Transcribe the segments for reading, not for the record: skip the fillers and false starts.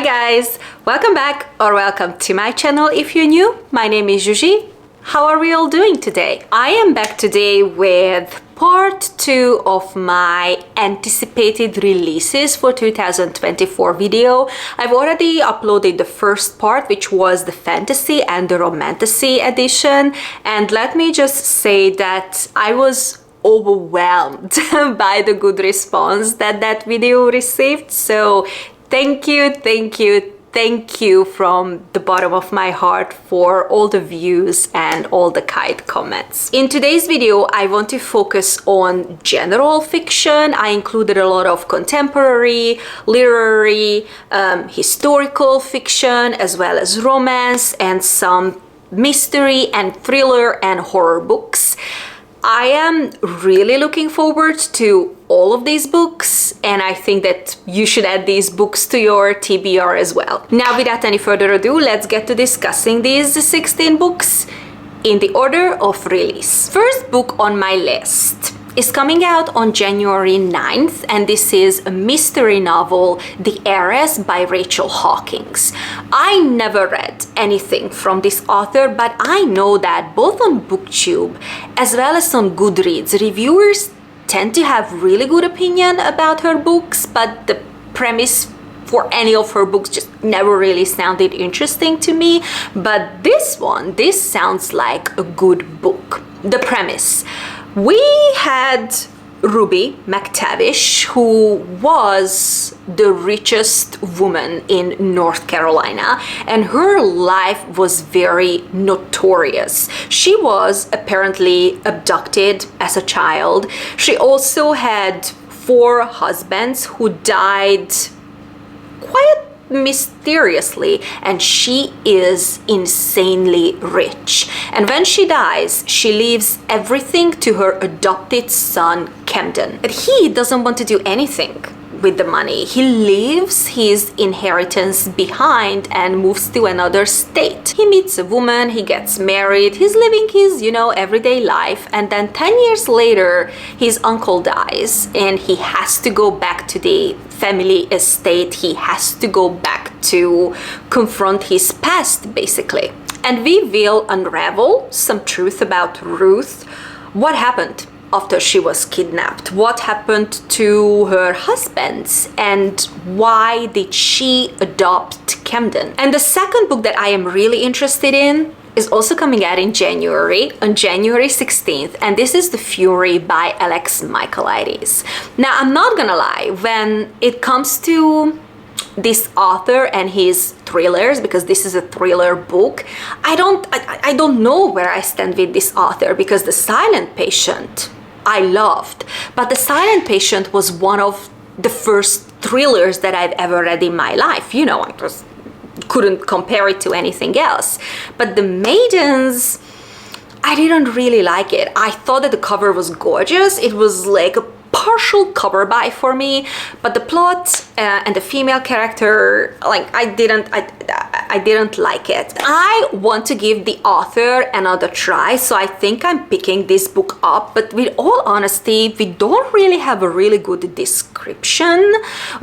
guys, welcome back or welcome to my channel if you're new. My name is Zsuzsi. How are we all doing today? I am back today with part 2 of my anticipated releases for 2024 video. I've already uploaded the first part, which was the fantasy and the romantasy edition, and let me just say that I was overwhelmed by the good response that video received. So thank you from the bottom of my heart for all the views and all the kind comments. In today's video, I want to focus on general fiction. I included a lot of contemporary, literary, historical fiction, as well as romance and some mystery and thriller and horror books. I am really looking forward to all of these books, and I think that you should add these books to your TBR as well. Now, without any further ado, let's get to discussing these 16 books in the order of release. First book on my list is coming out on January 9th, and this is a mystery novel, The Ayres by Rachel Hawkins. I never read anything from this author, but I know that both on BookTube as well as on Goodreads, reviewers tend to have really good opinion about her books, but the premise for any of her books just never really sounded interesting to me. But this sounds like a good book. The premise: we had Ruby McTavish, who was the richest woman in North Carolina, and her life was very notorious. She was apparently abducted as a child. She also had 4 husbands who died quite mysteriously, and she is insanely rich. And when she dies, she leaves everything to her adopted son Camden. But he doesn't want to do anything with the money. He leaves his inheritance behind and moves to another state. He meets a woman, he gets married, he's living his, everyday life, and then 10 years later, his uncle dies and he has to go back to the family estate. He has to go back to confront his past, basically. And we will unravel some truth about Ruth. What happened after she was kidnapped? What happened to her husbands? And why did she adopt Camden? And the second book that I am really interested in is also coming out in January, on January 16th, and this is The Fury by Alex Michaelides. Now, I'm not gonna lie, when it comes to this author and his thrillers, because this is a thriller book, I don't know where I stand with this author, because The Silent Patient I loved, but The Silent Patient was one of the first thrillers that I've ever read in my life. I just couldn't compare it to anything else. But The Maidens, I didn't really like it. I thought that the cover was gorgeous. It was like a partial cover buy for me, but the plot and the female character, I didn't like it. I want to give the author another try, so I think I'm picking this book up, but with all honesty, we don't really have a really good description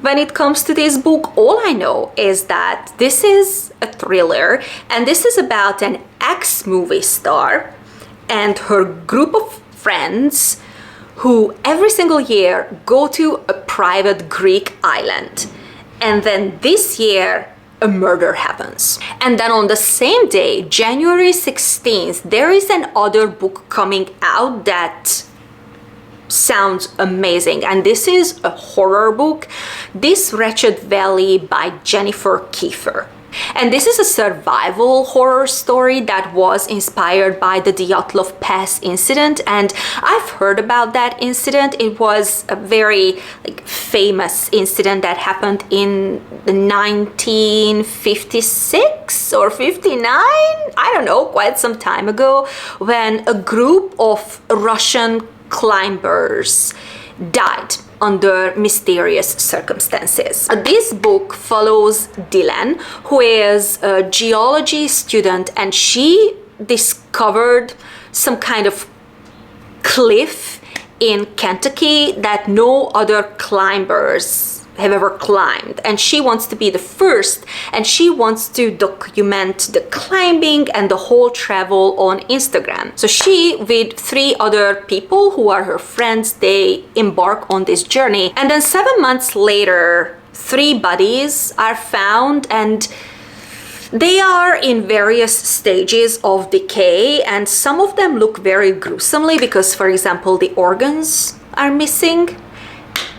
when it comes to this book. All I know is that this is a thriller, and this is about an ex-movie star and her group of friends who every single year go to a private Greek island. And then this year, a murder happens. And then on the same day, January 16th, there is another book coming out that sounds amazing. And this is a horror book, This Wretched Valley by Jennifer Kiefer. And this is a survival horror story that was inspired by the Dyatlov Pass incident, and I've heard about that incident. It was a very famous incident that happened in 1956 or 59, I don't know, quite some time ago, when a group of Russian climbers died under mysterious circumstances. This book follows Dylan, who is a geology student, and she discovered some kind of cliff in Kentucky that no other climbers have ever climbed, and she wants to be the first, and she wants to document the climbing and the whole travel on Instagram. So she, with 3 other people who are her friends, they embark on this journey, and then 7 months later 3 bodies are found, and they are in various stages of decay, and some of them look very gruesomely because, for example, the organs are missing.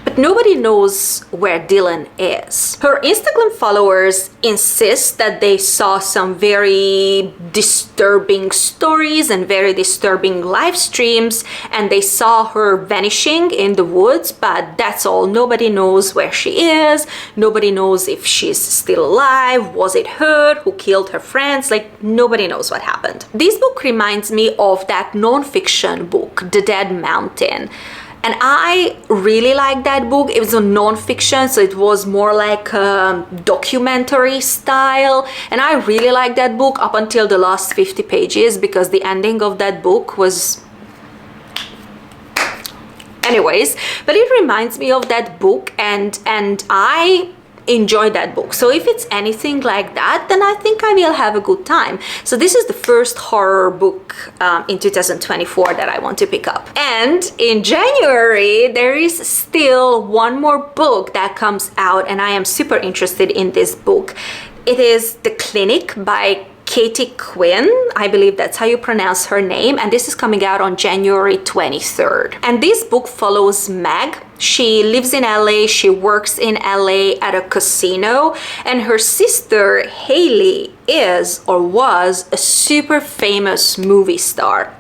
But nobody knows where Dylan is. Her Instagram followers insist that they saw some very disturbing stories and very disturbing live streams, and they saw her vanishing in the woods, but that's all. Nobody knows where she is. Nobody knows if she's still alive. Was it her who killed her friends? Like, nobody knows what happened. This book reminds me of that non-fiction book, The Dead Mountain. And I really liked that book. It was a non-fiction, so it was more like a documentary style. And I really liked that book up until the last 50 pages because the ending of that book was... Anyways, but it reminds me of that book, and I enjoy that book. So if it's anything like that, then I think I will have a good time. So this is the first horror book in 2024 that I want to pick up. And in January, there is still one more book that comes out, and I am super interested in this book. It is The Clinic by Katie Quinn. I believe that's how you pronounce her name, and this is coming out on January 23rd. And this book follows Meg. She lives in LA, she works in LA at a casino, and her sister Haley is or was a super famous movie star.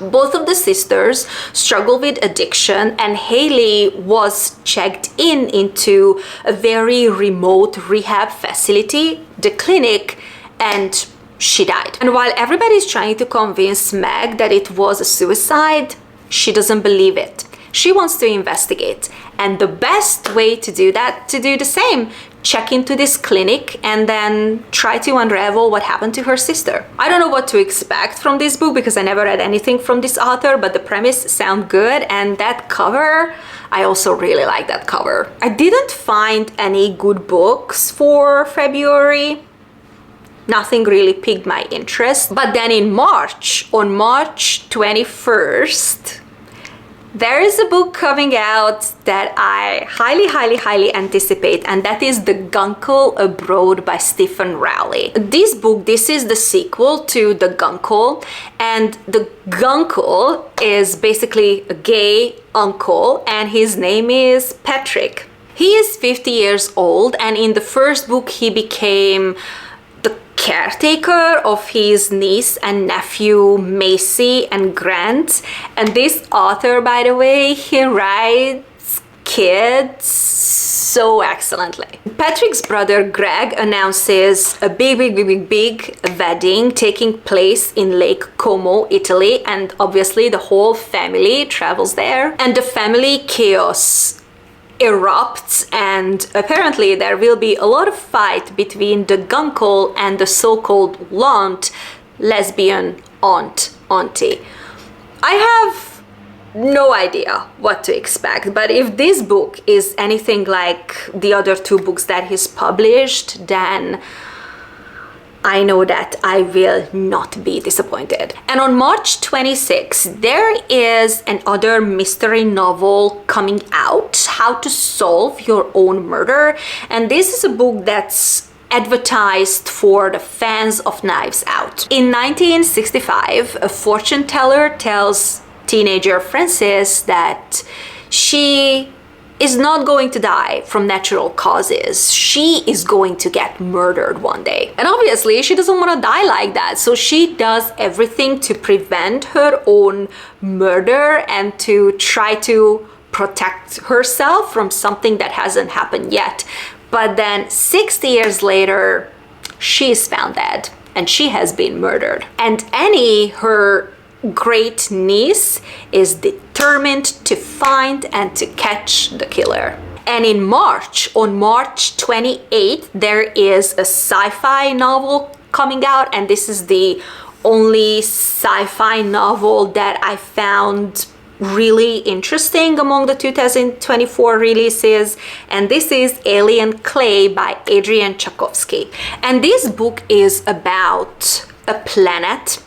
Both of the sisters struggle with addiction, and Haley was checked into a very remote rehab facility, the Clinic, and she died. And while everybody's trying to convince Meg that it was a suicide, she doesn't believe it. She wants to investigate. And the best way to do that, to do the same, check into this clinic and then try to unravel what happened to her sister. I don't know what to expect from this book because I never read anything from this author, but the premise sounds good, and that cover, I also really like that cover. I didn't find any good books for February. Nothing really piqued my interest. But then in March, on March 21st, there is a book coming out that I highly anticipate, and that is The Gunkle Abroad by Stephen Rowley. This book, this is the sequel to The Gunkle, and the Gunkle is basically a gay uncle, and his name is Patrick. He is 50 years old, and in the first book he became the caretaker of his niece and nephew Macy and Grant. And this author, by the way, he writes kids so excellently. Patrick's brother Greg announces a big wedding taking place in Lake Como, Italy, and obviously the whole family travels there, and the family chaos erupts, and apparently there will be a lot of fight between the Gunkle and the so-called lesbian auntie. I have no idea what to expect, but if this book is anything like the other 2 books that he's published, then I know that I will not be disappointed. And on March 26th, there is another mystery novel coming out, How to Solve Your Own Murder. And this is a book that's advertised for the fans of Knives Out. In 1965, a fortune teller tells teenager Frances that she is not going to die from natural causes. She is going to get murdered one day. And obviously she doesn't want to die like that. So she does everything to prevent her own murder and to try to protect herself from something that hasn't happened yet. But then 60 years later, she is found dead and she has been murdered. And Annie, her great niece, is determined to find and to catch the killer. And in March, on March 28th, there is a sci-fi novel coming out, and this is the only sci-fi novel that I found really interesting among the 2024 releases, and this is Alien Clay by Adrian Tchaikovsky. And this book is about a planet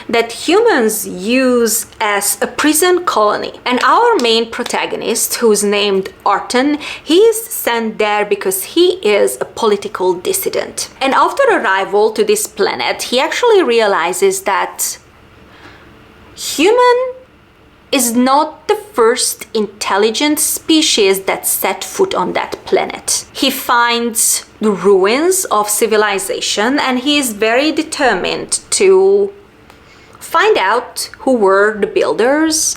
that humans use as a prison colony. And our main protagonist, who's named Arton, he is sent there because he is a political dissident. And after arrival to this planet, he actually realizes that human is not the first intelligent species that set foot on that planet. He finds the ruins of civilization and he is very determined to find out who were the builders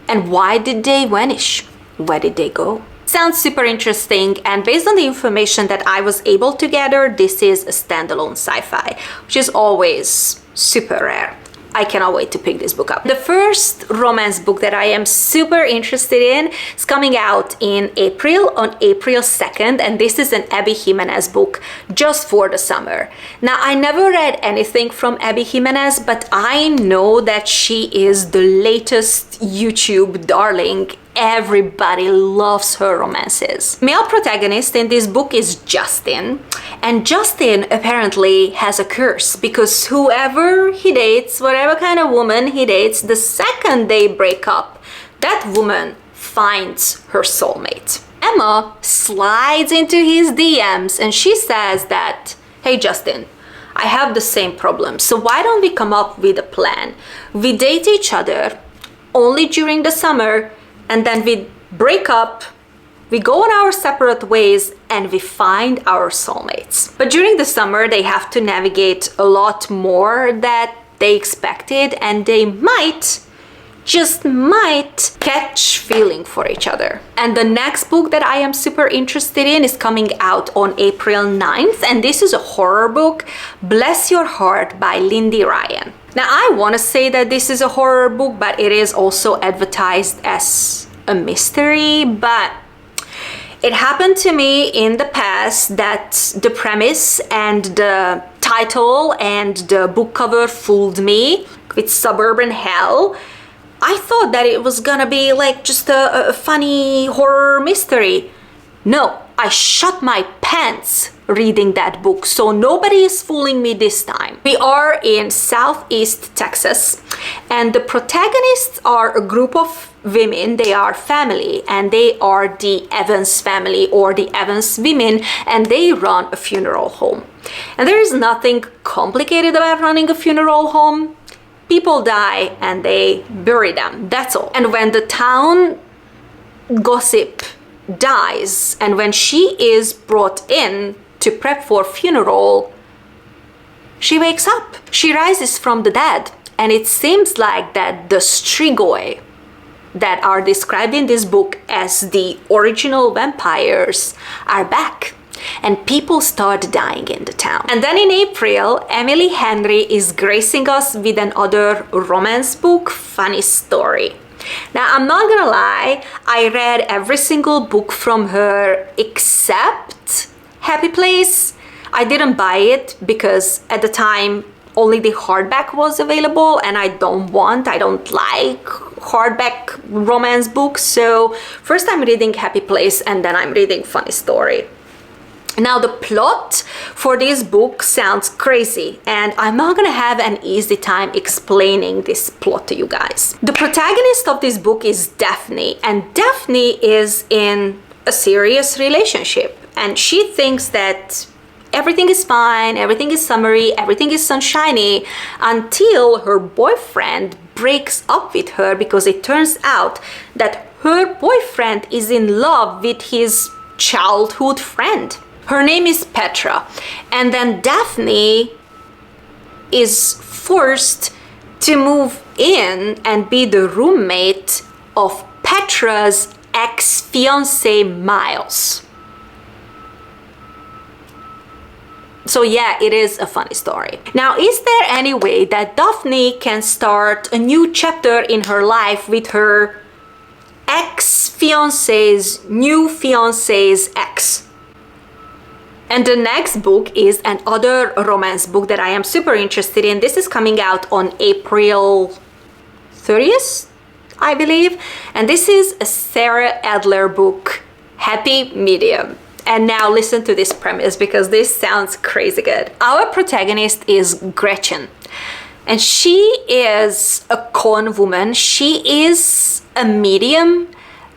and why did they vanish? Where did they go? Sounds super interesting, and based on the information that I was able to gather, this is a standalone sci-fi, which is always super rare. I cannot wait to pick this book up. The first romance book that I am super interested in is coming out in April, on April 2nd, and this is an Abby Jimenez book just for the summer. Now, I never read anything from Abby Jimenez, but I know that she is the latest YouTube darling. Everybody loves her romances. Male protagonist in this book is Justin, and Justin apparently has a curse because whoever he dates, whatever kind of woman he dates, the second they break up, that woman finds her soulmate. Emma slides into his DMs and she says that, hey Justin, I have the same problem, so why don't we come up with a plan? We date each other only during the summer, and then we break up, we go on our separate ways, and we find our soulmates. But during the summer, they have to navigate a lot more that they expected, and they might, just might, catch feeling for each other. And the next book that I am super interested in is coming out on April 9th, and this is a horror book, Bless Your Heart by Lindy Ryan. Now, I want to say that this is a horror book, but it is also advertised as a mystery. But it happened to me in the past that the premise and the title and the book cover fooled me with Suburban Hell. I thought that it was gonna be like just a funny horror mystery. No, I shut my pants reading that book, so nobody is fooling me this time. We are in Southeast Texas, and the protagonists are a group of women. They are family, and they are the Evans family or the Evans women, and they run a funeral home. And there is nothing complicated about running a funeral home. People die and they bury them, that's all. And when the town gossip dies and when she is brought in to prep for funeral, she wakes up. She rises from the dead. And it seems like that the Strigoi that are described in this book as the original vampires are back. And people start dying in the town. And then in April, Emily Henry is gracing us with another romance book, Funny Story. Now, I'm not gonna lie, I read every single book from her except Happy Place. I didn't buy it because at the time only the hardback was available, and I don't like hardback romance books. So first I'm reading Happy Place and then I'm reading Funny Story. Now, the plot for this book sounds crazy, and I'm not gonna have an easy time explaining this plot to you guys. The protagonist of this book is Daphne, and Daphne is in a serious relationship, and she thinks that everything is fine, everything is summery, everything is sunshiny, until her boyfriend breaks up with her because it turns out that her boyfriend is in love with his childhood friend. Her name is Petra, and then Daphne is forced to move in and be the roommate of Petra's ex-fiancé Miles. So yeah, it is a funny story. Now, is there any way that Daphne can start a new chapter in her life with her ex-fiancé's new fiancé's ex? And the next book is another romance book that I am super interested in. This is coming out on April 30th, I believe. And this is a Sarah Adler book, Happy Medium. And now listen to this premise because this sounds crazy good. Our protagonist is Gretchen. And she is a con woman. She is a medium,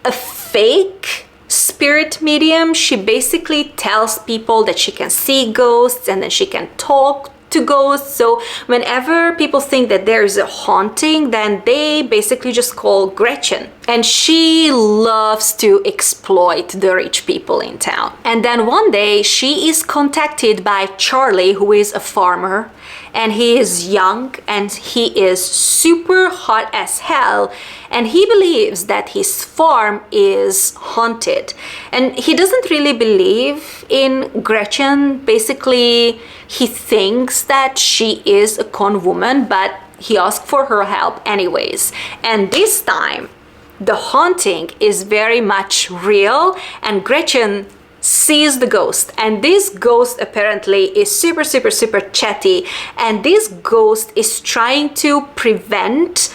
a fake spirit medium. She basically tells people that she can see ghosts and then she can talk to ghosts. So whenever people think that there is a haunting, then they basically just call Gretchen. And she loves to exploit the rich people in town. And then one day she is contacted by Charlie, who is a farmer, and he is young and he is super hot as hell, and he believes that his farm is haunted. And he doesn't really believe in Gretchen. Basically, he thinks that she is a con woman, but he asked for her help anyways. And this time, the haunting is very much real, and Gretchen sees the ghost, and this ghost apparently is super chatty, and this ghost is trying to prevent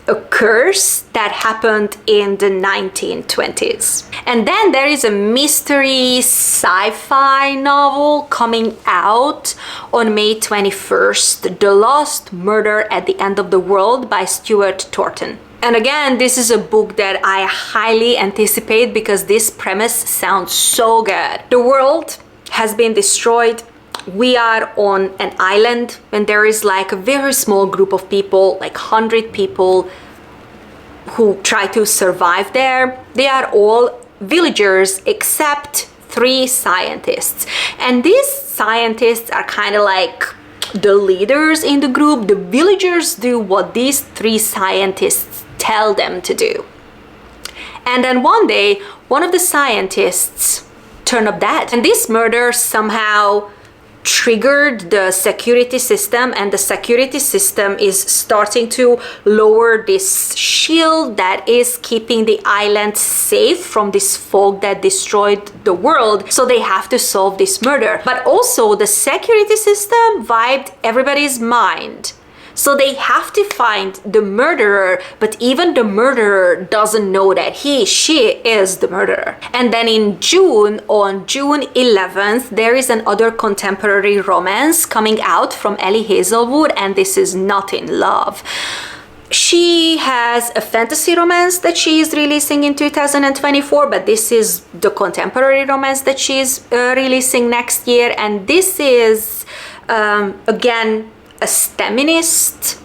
a curse that happened in the 1920s. And then there is a mystery sci-fi novel coming out on May 21st, The Last Murder at the End of the World by Stuart Thornton. And again, this is a book that I highly anticipate because this premise sounds so good. The world has been destroyed. We are on an island and there is like a very small group of people, like 100 people who try to survive there. They are all villagers except 3 scientists. And these scientists are kind of like the leaders in the group. The villagers do what these 3 scientists tell them to do. And then one day, one of the scientists turned up dead. And this murder somehow triggered the security system, and the security system is starting to lower this shield that is keeping the island safe from this fog that destroyed the world. So they have to solve this murder. But also the security system wiped everybody's mind. So they have to find the murderer, but even the murderer doesn't know that she is the murderer. And then in June, on June 11th, there is another contemporary romance coming out from Ellie Hazelwood, and this is Not in Love. She has a fantasy romance that she is releasing in 2024, but this is the contemporary romance that she is releasing next year. And this is, again, a STEMinist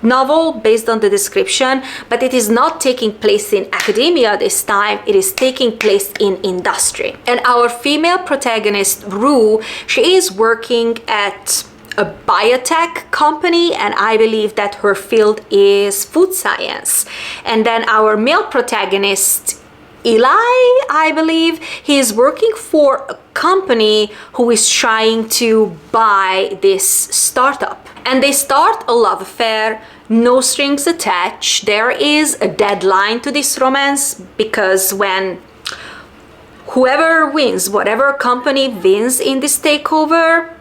novel based on the description, but it is not taking place in academia this time. It is taking place in industry. And our female protagonist, Rue, she is working at a biotech company, and I believe that her field is food science. And then our male protagonist, Eli, I believe, he is working for a company who is trying to buy this startup. And they start a love affair, no strings attached. There is a deadline to this romance because when whoever wins, whatever company wins in this takeover,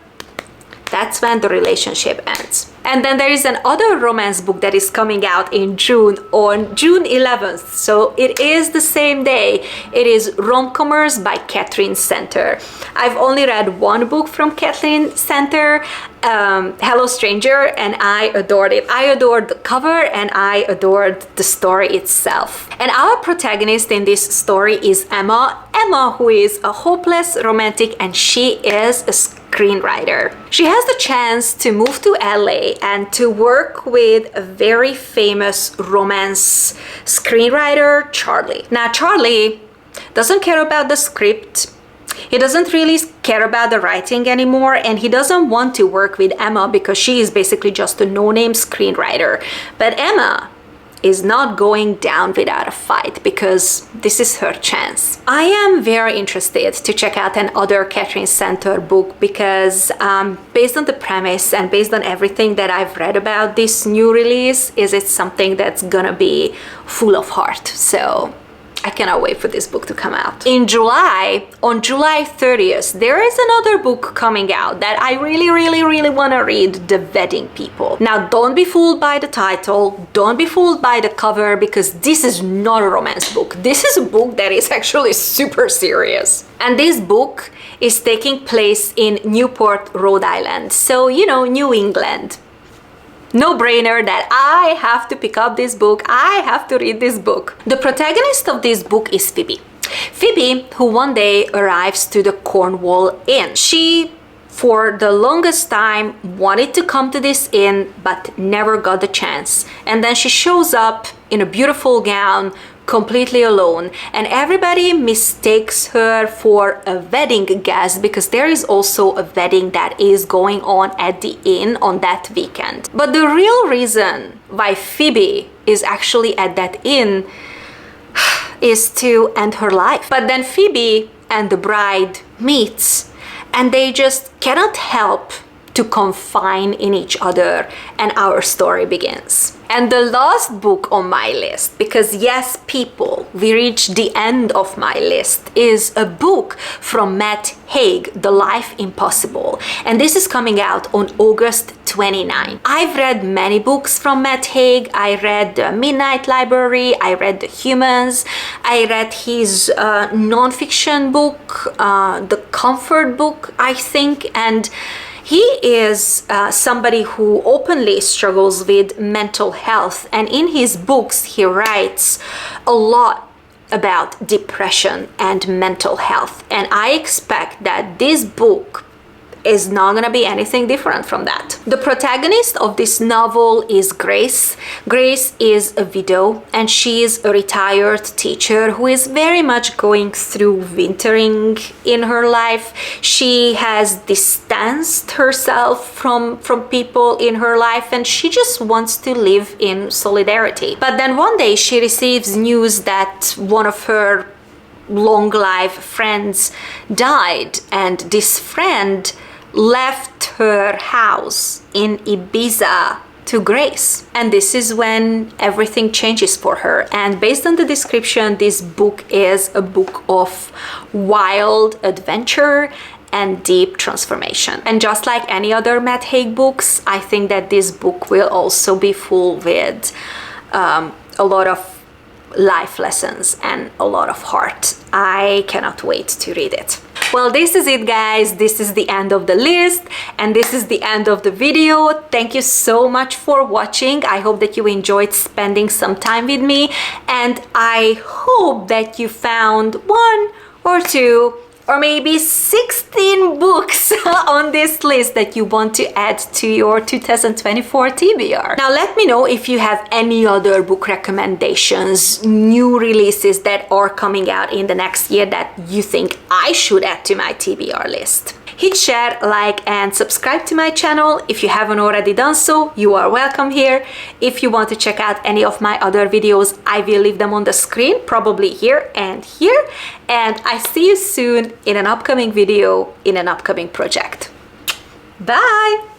that's when the relationship ends. And then there is another romance book that is coming out in June, on June 11th. So it is the same day. It is Romcomers by Catherine Center. I've only read one book from Catherine Center, Hello Stranger, and I adored it. I adored the cover and I adored the story itself. And our protagonist in this story is Emma. Emma, who is a hopeless romantic, and she is a screenwriter. She has the chance to move to LA and to work with a very famous romance screenwriter, Charlie. Now, Charlie doesn't care about the script. He doesn't really care about the writing anymore, and he doesn't want to work with Emma because she is basically just a no-name screenwriter. But Emma is not going down without a fight because this is her chance. I am very interested to check out another Catherine Center book because based on the premise and based on everything that I've read about this new release, is it something that's gonna be full of heart. So I cannot wait for this book to come out. In July, on July 30th, there is another book coming out that I really want to read, The Wedding People. Now, don't be fooled by the title, don't be fooled by the cover, because this is not a romance book. This is a book that is actually super serious. And this book is taking place in Newport, Rhode Island. So, you know, New England. No-brainer that I have to pick up this book. I have to read this book. The protagonist of this book is Phoebe. Phoebe, who one day arrives to the Cornwall Inn. She, for the longest time, wanted to come to this inn, but never got the chance. And then she shows up in a beautiful gown, completely alone, and everybody mistakes her for a wedding guest because there is also a wedding that is going on at the inn on that weekend. But the real reason why Phoebe is actually at that inn is to end her life. But then Phoebe and the bride meets, and they just cannot help to confide in each other, and our story begins. And the last book on my list, because yes, people, we reached the end of my list, is a book from Matt Haig, The Life Impossible. And this is coming out on August 29. I've read many books from Matt Haig. I read The Midnight Library, I read The Humans, I read his non-fiction book, The Comfort Book, I think, and he is somebody who openly struggles with mental health, and in his books he writes a lot about depression and mental health, and I expect that this book is not gonna be anything different from that. The protagonist of this novel is Grace. Grace is a widow, and she is a retired teacher who is very much going through wintering in her life. She has distanced herself from people in her life, and she just wants to live in solidarity. But then one day she receives news that one of her long life friends died, and this friend left her house in Ibiza to Grace. And this is when everything changes for her. And based on the description, this book is a book of wild adventure and deep transformation. And just like any other Matt Haig books, I think that this book will also be full with a lot of life lessons and a lot of heart. I cannot wait to read it. Well, this is it, guys. This is the end of the list, and this is the end of the video. Thank you so much for watching. I hope that you enjoyed spending some time with me, and I hope that you found one or two or maybe 16 books on this list that you want to add to your 2024 TBR. Now let me know if you have any other book recommendations, new releases that are coming out in the next year that you think I should add to my TBR list. Hit share, like, and subscribe to my channel. If you haven't already done so, you are welcome here. If you want to check out any of my other videos, I will leave them on the screen, probably here and here. And I see you soon in an upcoming video, in an upcoming project. Bye!